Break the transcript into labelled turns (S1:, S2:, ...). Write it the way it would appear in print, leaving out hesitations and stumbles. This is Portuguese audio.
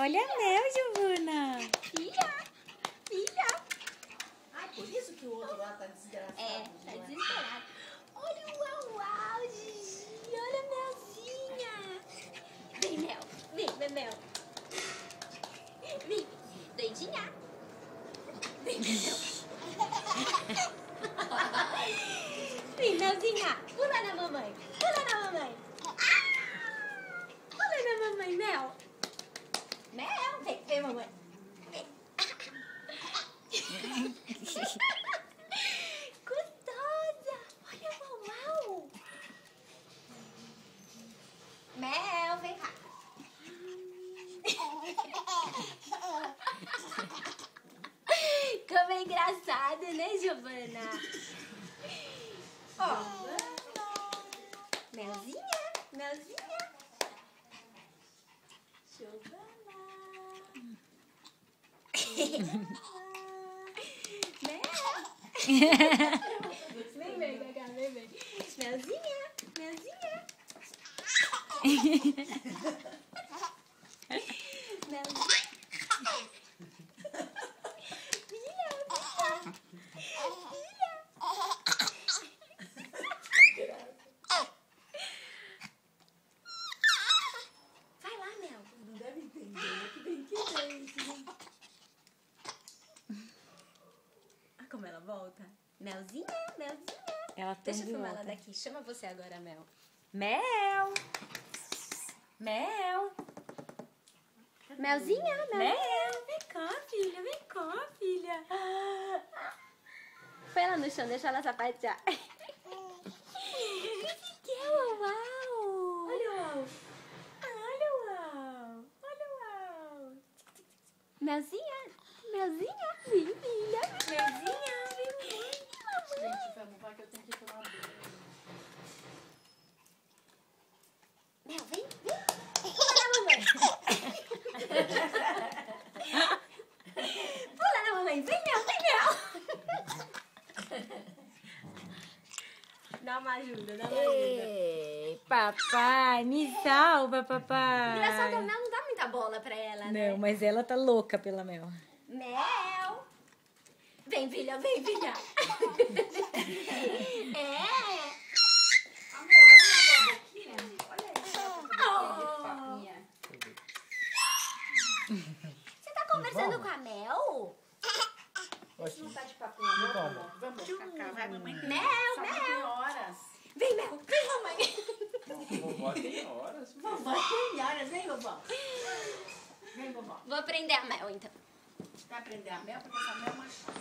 S1: Olha a Mel, Giovana.
S2: Filha.
S3: Ai, por isso que o outro lá tá desgraçado.
S2: Tá desesperado. Olha o uau, Gigi. Olha a Melzinha. Vem, Mel. Vem, Mel. Vem, doidinha. Vem, Mel. Vem, Melzinha. Pula na mamãe. Pula na mamãe. Pula na mamãe, Mel. Mel, vem, mamãe. Gostosa. Olha o uau. Mel, vem cá. Como é engraçado, né, Giovana? Ó. Melzinha. Giovana. Mel. Vem, Gaga, vem. Melzinha. Melzinha. Vai lá, Mel.
S3: Não deve entender. Que vem.
S2: Olha como ela volta. Melzinha.
S1: Ela tem
S2: Deixa eu
S1: de
S2: filmar
S1: volta.
S2: ela daqui. Chama você agora, Mel.
S1: Mel.
S2: Melzinha.
S1: Vem cá, filha.
S2: Põe ela no chão, deixa ela sapatear.
S1: Que é o uau. Olha o uau.
S2: Melzinha. Vem, filha.
S1: Melzinha, vem.
S3: Gente, vamos lá que eu tenho que tomar banho.
S2: Mel, vem. Pula na mamãe. Pula na mamãe. Vem, Mel. Dá uma ajuda.
S1: Ei, papai, me salva, papai.
S2: Engraçado, a Mel não dá muita bola pra ela, né?
S1: Não, mas ela tá louca pela Mel.
S2: Mel. Vem, filha. É.
S3: Amor, olha a boquinha. Olha isso. Papinha.
S2: Você tá conversando com a Mel?
S3: Isso não tá de papinha, não, amor. Vamos, Cacá, vai, mamãe.
S2: Mel.
S3: Tem horas.
S2: Vem, Mel. Vem, mamãe.
S4: Vovó tem horas.
S3: Vovó tem horas, vem, vovó. Vem, vovó.
S2: Vou prender a Mel, então.
S3: Vai aprender a Mel, porque essa Mel é uma chata.